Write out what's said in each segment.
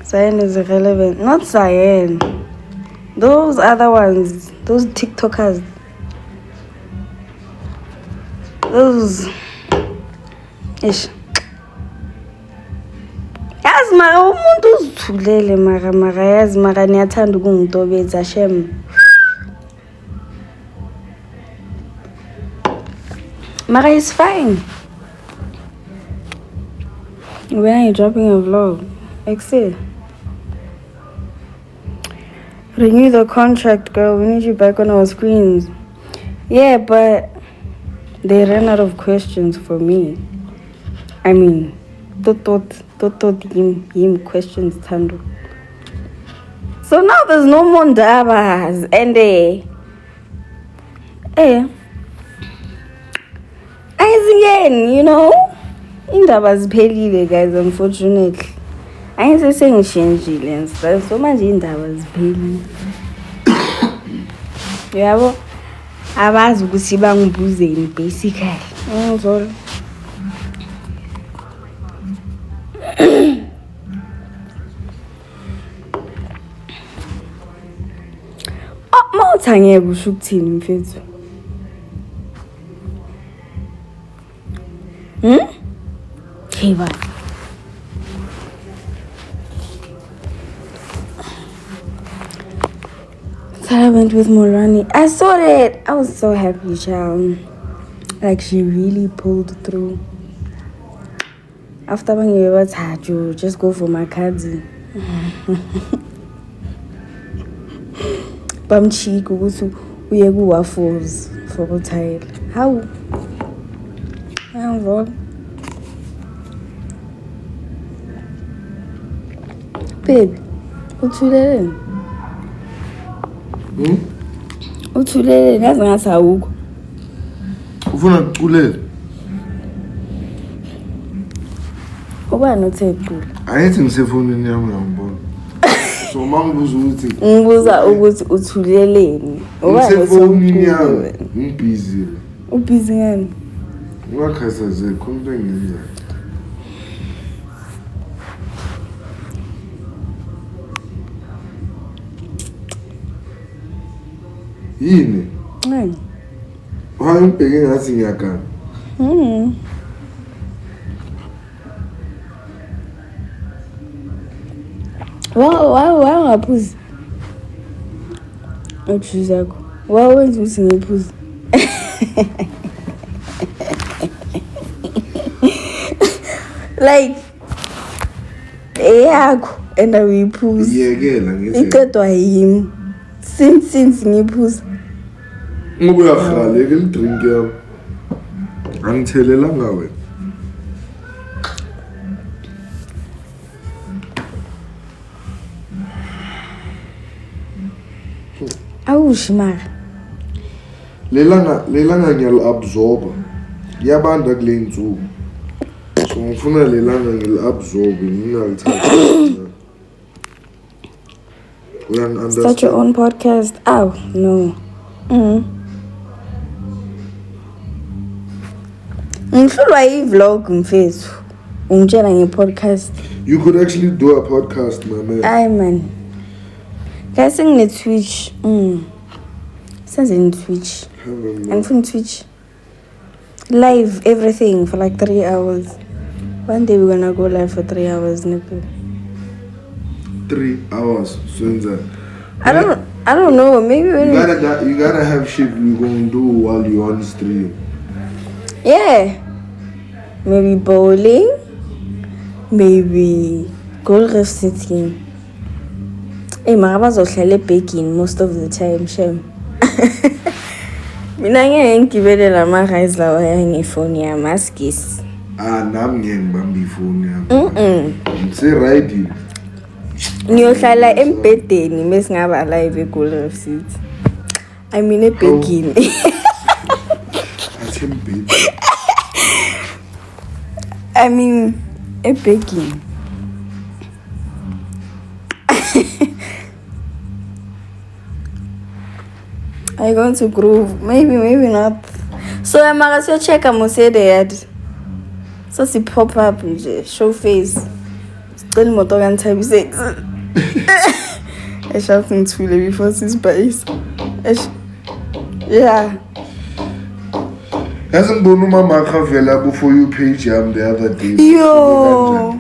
Zayn is irrelevant. Not Zayn. Those other ones. Those TikTokers. Those. Ish. Yazi mara umuntu uzithulele mara yazi mara niyathanda ukungidobeza shem. Mara is fine. When are you dropping a vlog? Excel. Renew the contract, girl. We need you back on our screens. Yeah, but they ran out of questions for me. I mean, thought him questions, Thando. So now there's no more ndabas. And again, you know, indaba ziphelile, guys, unfortunately. Ayinse sengishintshile and stuff. So manje indaba ziphelile. Yabo abazi ukuthi bangibuzeni basically. Ngizolo. Mawuthi angeke usho ukuthini mfethu? Hey, bye. I went with Morani. I saw that. I was so happy, child. Like, she really pulled through. After when you was had you just go for my cards. Bam cheek, we are waffles for a tile. How? Wrong. Babe, uthulele. Uthulele ngaze ngathi awukho. Ufuna ukuthulele? Ubani uthe uthule? Ayithi ngisefonini yami ngiyambona. So mangibuza ukuthi ngibuza ukuthi uthuleleni. Ubani ngisefonini yami ngibusy. Ubusy ngani? Ungakhathazeki konke engiyenzayo. Yini? Hayi. Hayi ngibheke ngathi ngiyakana. Why ngaphuzi? Ujuice yakho. Why wenza ukuthi ngiphuze? Like yakho and uyiphuza. Yekela ngithi. Iqedwa yimi. Since ngiphuza. Ngoba uyahlala ke drink yami. Angithelela ngawe. Awushimara. Lelanga ngiyal absorb. Yabanda kule nsuku. So ngifuna lelanga ngil absorb ngingalithatha. Start your own podcast. Oh, no. Ngifulwa i-vlog mfethu. Ungitshela nge-podcast. You could actually do a podcast, my man. Aye, man. Guys, sing the Twitch. Says in Twitch. And from Twitch. Live everything for like 3 hours. One day we're gonna go live for 3 hours, nipple. 3 hours. So in that. I don't know. Maybe when you gotta have shit you gonna do while you on stream. Yeah. Maybe bowling. Maybe gold reef sitting. Hey, my bazohlala baking most of the time, shem. Mina ngeke ngigibele ma guys lawa ngefoni yami askis. Nami ngiyengibamba ifoni yami. Ngise right. Ngiyohlala embedeni mesingaba live eGold Reef City. I mean ebhekini. Athi embedeni. I mean ebhekini. I going to groove. Maybe not. So I'm going to check and say that. So she pop up and show face. Still motor and type 6. I shouting to before his base. Yeah. Hasn't Bonuma Maka available for you page the other day? Yo.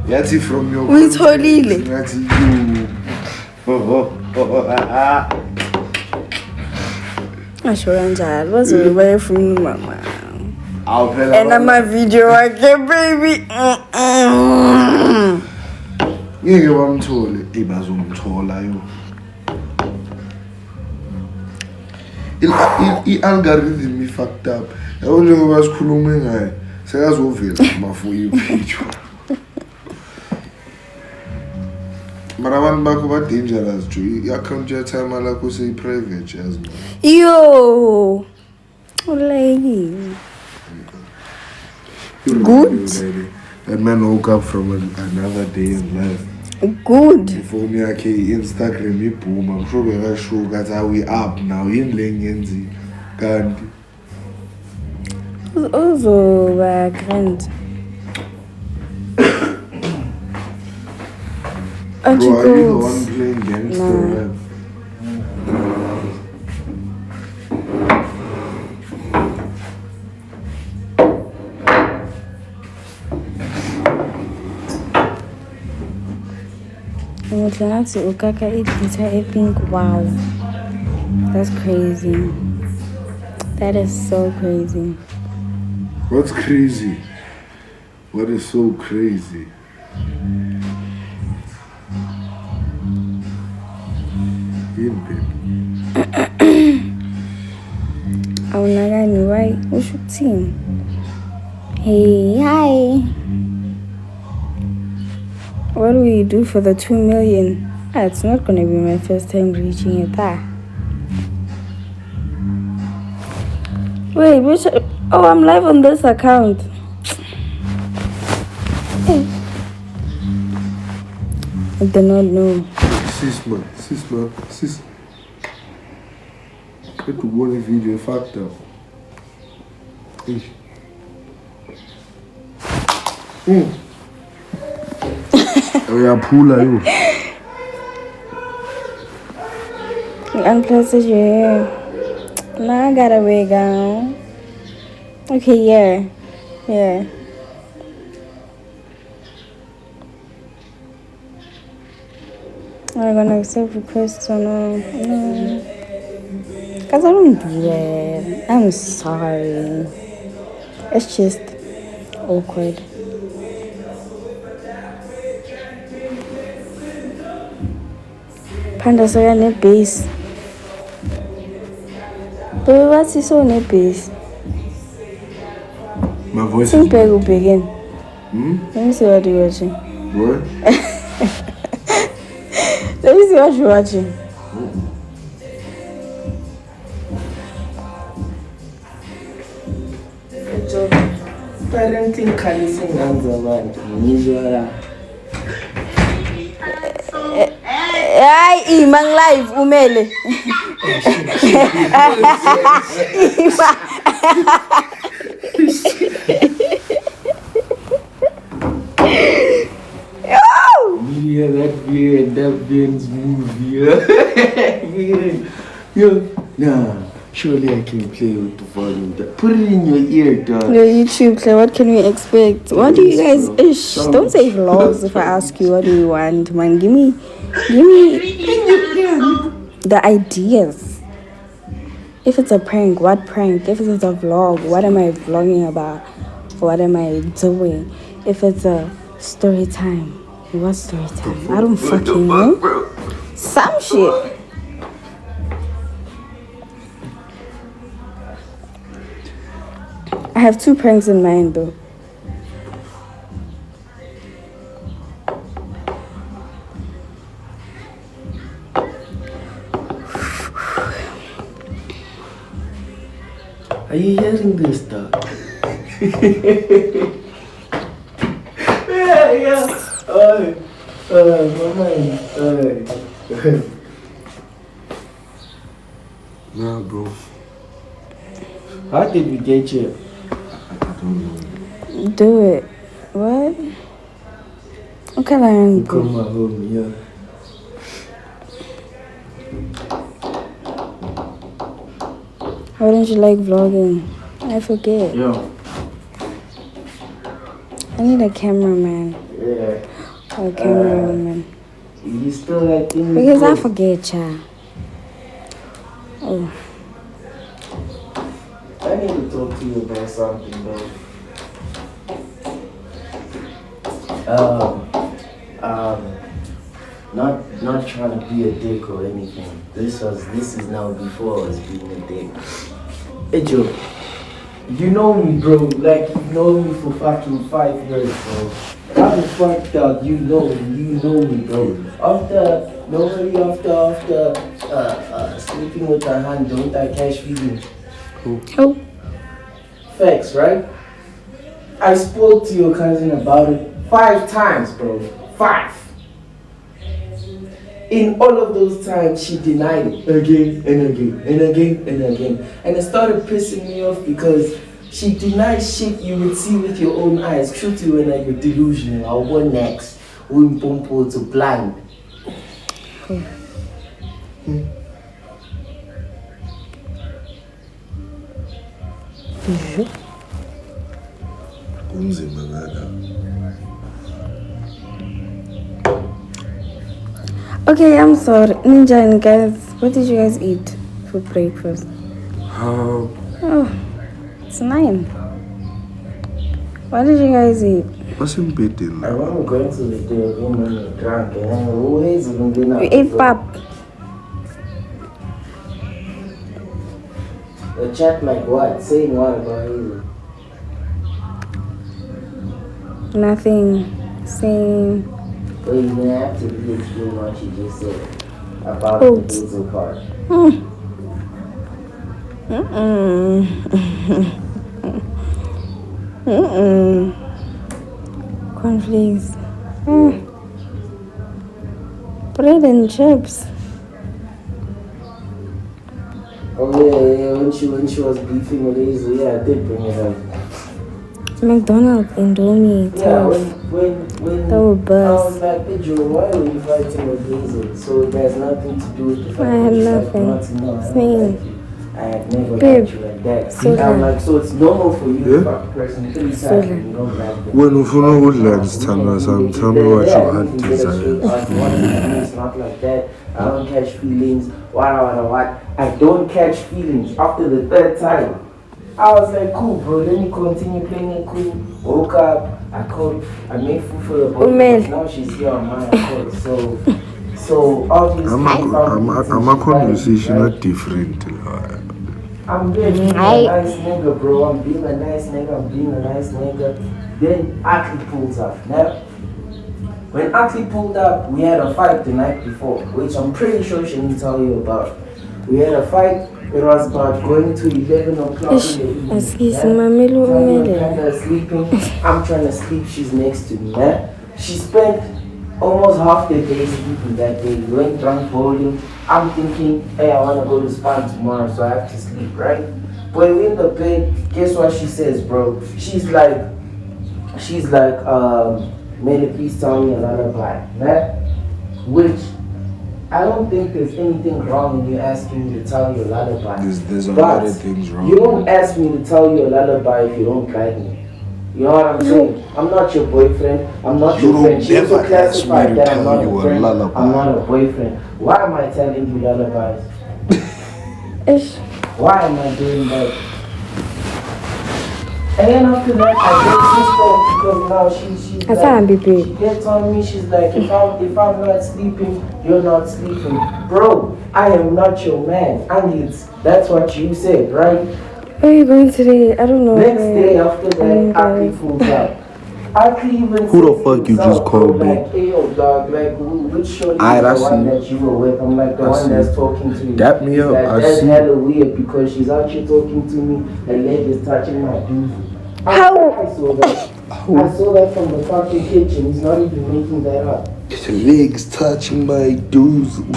Yati from your We totally. Yati you. I sure enjoyed. What's away from mama? And I'm a video again, baby. Yeah, I'm told. Ibazum told you. I-algorithm fucked up. I only was kuluming. Say as well, for you page. But I want back about dangerous. You account your time like we say private, Jasmine. Yo, lady. Good. That man woke up from another day in life. Good. Before me, I came Instagram, me boom. I'm sure we're sure that we up now in Lengenzi. Can't. Also, grand. Bro, are you the one playing gangster rap? Wow, that's crazy. That is so crazy. What's crazy? What is so crazy? Oh, Nagani, right? What's your team? Hey, hi. What do we do for the 2 million? It's not gonna be my first time reaching it there. Wait, which? Oh, I'm live on this account. Hey. I do not know. Sis. Get to go the video fucked up. Oh yeah, pull you. Uncle says yeah. Now I gotta wait down. Okay, yeah. Am I gonna accept requests or no? No. Cause I don't do that. I'm sorry. It's just awkward. Panda so you're net base. But what's he so net base? My voice is will begin. Let me see what you're watching. What? Let me see what you're watching. Parenting khalising abantu ngizwa Hayi imang live umele. Yeah, that Ben's movie. Yo, nah, surely I can play with the volume. Put it in your ear, dog. Your YouTube play, what can we expect? What do you guys don't say vlogs if I ask you what do you want, man. Give me the ideas. If it's a prank, what prank? If it's a vlog, what am I vlogging about? What am I doing? If it's a story time, what story time? I don't fucking know. Some shit. I have 2 pranks in mind though. Are you hearing this, dog? Yeah. Nah, bro. How did we get here? I don't know. Do it. What? Okay, then. Come my home, yeah. Why don't you like vlogging? I forget. Yeah. I need a cameraman. Yeah. Or a cameraman. You still like things? Because I forget, child. Oh. I need to talk to you about something, though. Not trying to be a dick or anything. This is now before I was being a dick. Hey Joe, you know me, bro. Like you've known me for fucking 5 years, bro. How the fuck dog you know me, bro. After sleeping with my hand, don't I catch feelings? Oh. Facts, right? I spoke to your cousin about it 5 times, bro. 5. In all of those times, she denied it again and again and again and again. And it started pissing me off because she denied shit you would see with your own eyes. Truth you when you're delusional. Or what next? Wimpompo to blind. Kunzima ngaka. Okay, I'm sorry. Ninja and guys, what did you guys eat for breakfast? Oh, it's 9. What did you guys eat? What's in bed in I now? remember going to the room when you're drunk and then always been We ate pap. A chat like what? Saying what about you? Nothing. Same. Well, you didn't have to really explain what you just said about Oh. the hazel part. Cornflakes. Bread and chips. Oh yeah, when she was beefing with Hazel, yeah, I did bring it up. McDonald's, Indomie, Yeah, tough. when That would I bust. was like, hey Joe, why were you fighting with Hazel? So it has nothing to do with the fact I had that you nothing. like, no, I don't Same. like you. I had never Babe, liked you like that. so I'm then- like, so it's normal for you Yeah? to fuck a person 3 times So and then- you don't like them. When ufuna ukudla isithandwa sami, tell me what your heart It's desires. not like that. I don't catch feelings. What? I don't catch feelings after the 3rd time. I was like, cool, bro. Let me continue playing it cool. Woke up. I called. I made food for the boy. Umel. Now she's here on my accord. So obviously, I'm a conversation are different. I'm being a nice nigga, bro. I'm being a nice nigga. Then Atlee pulls up. Now, when Atlee pulled up, we had a fight the night before, which I'm pretty sure she didn't tell you about. We had a fight. It was about going to 11 o'clock in the evening. Excuse me, Mamelu Thando and Umele. Panda is sleeping. I'm trying to sleep. She's next to me. Yeah? She spent almost half the day sleeping that day. We went drunk bowling. I'm thinking, hey, I want to go to spa tomorrow, so I have to sleep, right? But we in the bed. Guess what she says, bro? She's like, Mary, please tell me a lullaby. Yeah? Which I don't think there's anything wrong in you asking me to tell you a lullaby. There's a But lot of things wrong. you don't ask me to tell you a lullaby if you don't like me. You know what I'm saying? I'm not your boyfriend. I'm not You your don't friend. She also never ask me classified to that I'm tell not you a a friend. lullaby. I'm not a boyfriend. Why am I telling you lullabies? Ish. Why am I doing that? And then after that, I get pissed off because now she's I like, can't be big. she gets on me. She's like, if I'm not sleeping, you're not sleeping, bro. I am not your man. And that's what you said, right? Where are you going today? I don't know. Next day after that, Atlee pulls up. Atlee even Who the says fuck you himself, just called, bro, babe? like, hey, yo, dog, like, which shorty Aye, is that's the one you. that you were with? I'm like, the I one see. that's talking to you. Dap me He's up, like, I that's see. hella weird because she's out here talking to me, her leg is touching my doozy. How? I saw that. I saw that from the fucking kitchen. He's not even making that up. His legs touching my dudes. And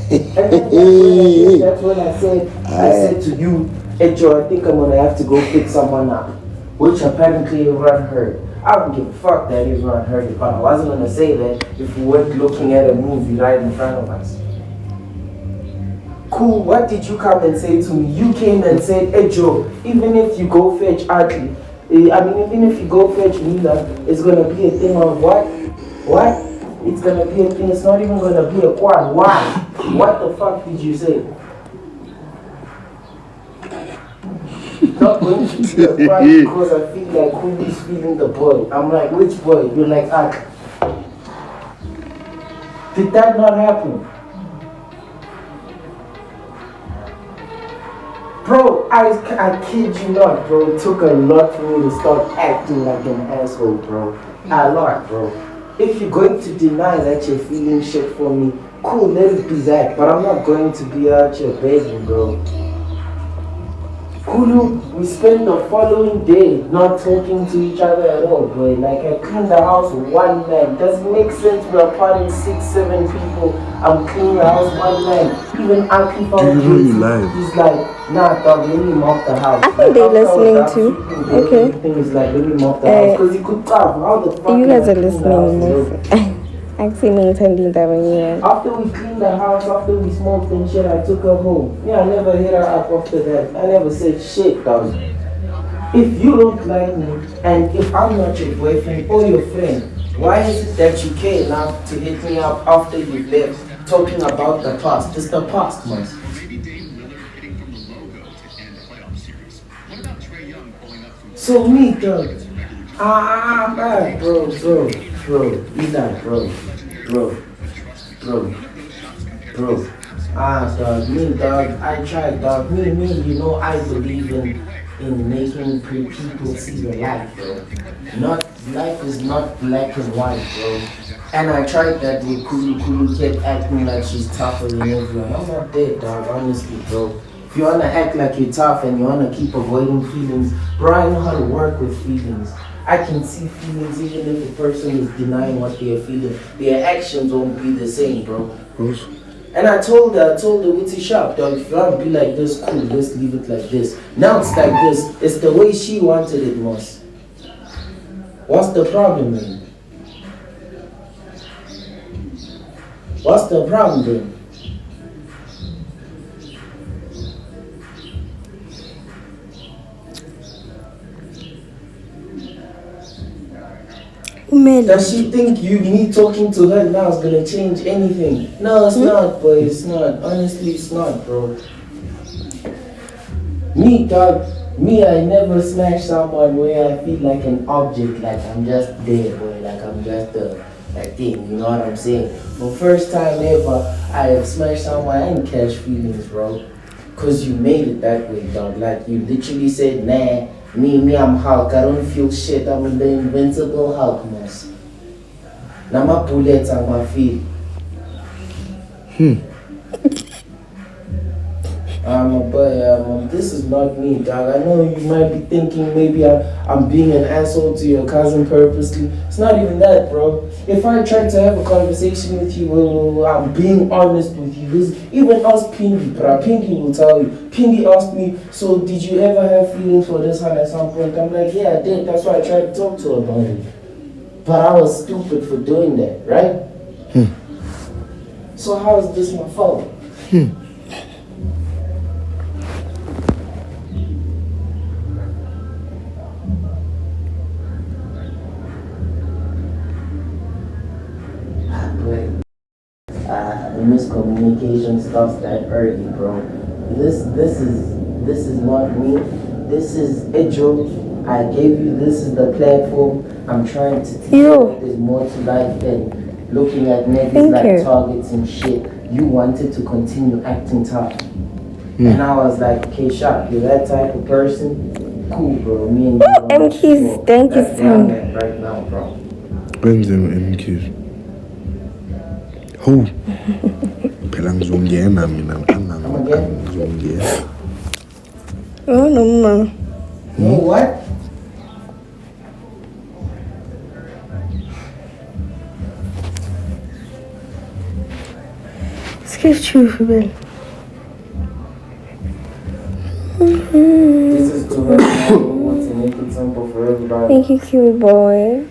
then that's when I said to you, hey Joe, I think I'm gonna have to go pick someone up. Which apparently everyone heard. I don't give a fuck that everyone heard it, but I wasn't gonna say that if we weren't looking at a movie right in front of us. Cool, what did you come and say to me? You came and said, hey Joe, even if you go fetch Atlee, even if you go fetch Mila, it's gonna be a thing of what? What? It's gonna be a thing, it's not even gonna be a quad. Why? What the fuck did you say? Not going to be a quad because I feel like who is feeling the boy. I'm like, which boy? You're like, did that not happen? Bro, I kid you not, bro. It took a lot for me to start acting like an asshole, bro. A lot, bro. If you're going to deny that you're feeling shit for me, cool, let it be that. But I'm not going to be out here begging, bro. Kulu, we spent the following day not talking to each other at all, bro. Like, I cleaned the house one man. Doesn't make sense. We're partying 6, 7 people. I'm cleaning the house one man. Even Aki found he's like, nah, dog, let me mop the house. I think they're listening too. Okay. He's like, let me mop the house. Because he could talk. How the fuck you guys are listening. After we cleaned the house, after we smoked and shit, I took her home. Yeah, I never hit her up after that. I never said shit, dog. If you don't like me, and if I'm not your boyfriend or your friend, why is it that you care enough to hit me up after you left, talking about the past? It's the past, man. So me, dog. Man, bro. He's not, bro. Dog, me, dog, I tried, dog. Me, you know, I believe in making people see your life, bro. Life is not black and white, bro. And I tried that with Kulu kept acting like she's tougher than everyone. I'm not dead, dog, honestly, bro. If you wanna act like you're tough and you wanna keep avoiding feelings, bro, I know how to work with feelings. I can see feelings even if the person is denying what they are feeling. Their actions won't be the same, bro. And I told her, it's a sharp, dog, if you want to be like this, cool, let's leave it like this. Now it's like this. It's the way she wanted it most. What's the problem, man? What's the problem, man? Does she think me talking to her now is gonna change anything? No, it's not, boy. It's not. Honestly, it's not, bro. Me, dog. Me, I never smash someone where I feel like an object, like I'm just there, boy. Like I'm just a thing. You know what I'm saying? For first time ever, I have smashed someone. I didn't catch feelings, bro. Cause you made it that way, dog. Like you literally said, nah. Me, I'm Hulk. I don't feel shit. I'm the invincible Hulk, moss. Now my bullets on my feet. This is not me, dog. I know you might be thinking maybe I'm being an asshole to your cousin purposely. It's not even that, bro. If I try to have a conversation with you, I'm being honest with you. Even ask Pingy, bro. Pingy will tell you. Pingy asked me, so did you ever have feelings for this one at some point? I'm like, yeah, I did. That's why I tried to talk to her about it. But I was stupid for doing that, right? So how is this my fault? The miscommunication starts that early, bro. This is not me. This is a joke. I gave you. This is the platform. I'm trying to teach you there's more to life than looking at niggas like targets and shit. You wanted to continue acting tough, and I was like, okay, Sharp, you're that type of person. Cool, bro. Me and you. MQs, thank you, son. Right now, bro. When's them MQs? Who? Phela ngizongena mina ngizongena. Oh no, ma. No what? Sketch you, Ruben. This is to make it simple. thankful for everybody. Thank you, cute boy.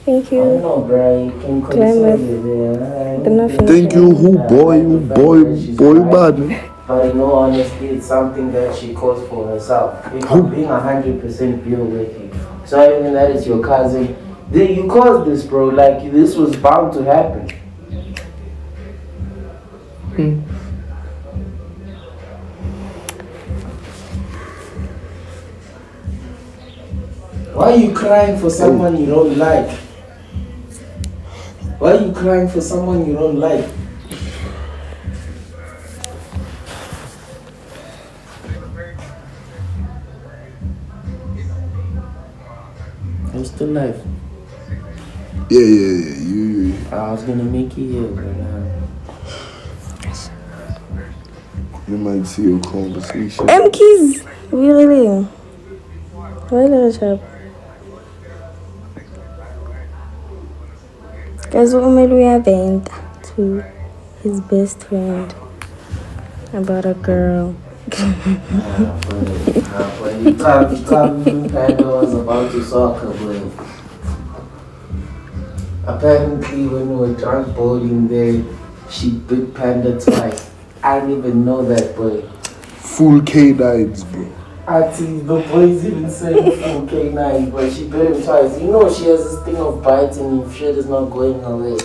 Thank I you. know, bro. You can consider it. Thank you, who boy, man. But in all honesty, it's something that she caused for herself. If I'm being 100% real with you. So even that is your cousin. You caused this, bro. Like, this was bound to happen. Why are you crying for someone you don't like? Why are you crying for someone you don't like? I'm still alive. Yeah. You. I was gonna make you here, but You might see your conversation. Keys. Really? Why let it Guys, we vent to his best friend about a girl. Thando and Panda was about to soccer, boy. Apparently, when we were drunk bowling there, she bit Panda twice. I didn't even know that, boy. Full K9s, bro. I see the boys even saying full K9, but she bit him twice. You know she has this thing of biting if shit is not going her way.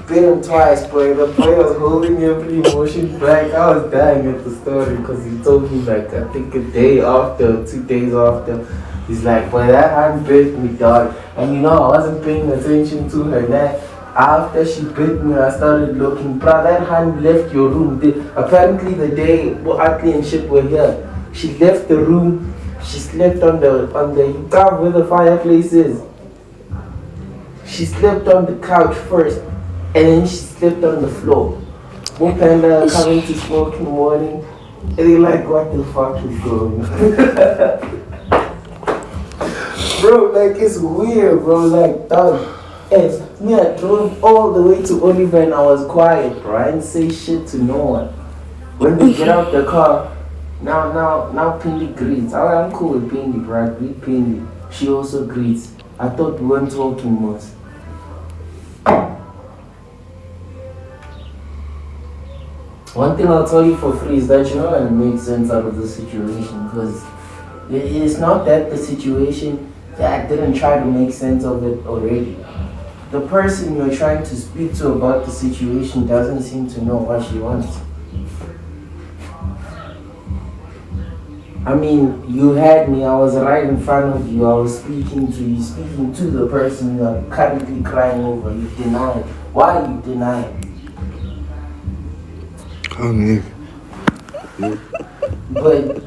Bit him twice, boy. The boy was holding every emotion back. I was dying at the story because he told me, like, I think a day after, 2 days after, he's like, boy, that hand bit me, dog. And you know, I wasn't paying attention to her. That after she bit me, I started looking. Bro, that hand left your room. Apparently, the day Atli and shit were here, she left the room. She slept on the couch where the fireplace is. She slept on the couch first. And then she slept on the floor. One Panda coming to smoke in the morning. And they like, what the fuck is going on? Bro, like, it's weird, bro. Like, dog. It's me, I drove all the way to Oliver and I was quiet, bro. I didn't say shit to no one. When we get out the car, now Pindy greets. I'm cool with Pindy, bro. I greet Pindy. She also greets. I thought we weren't talking much. One thing I'll tell you for free is that you're not going to make sense out of the situation, because it's not that the situation that didn't try to make sense of it already. The person you're trying to speak to about the situation doesn't seem to know what she wants. I mean, you had me, I was right in front of you, I was speaking to you, speaking to the person you're currently crying over. You deny it. Why are you denying? Oh, yeah. But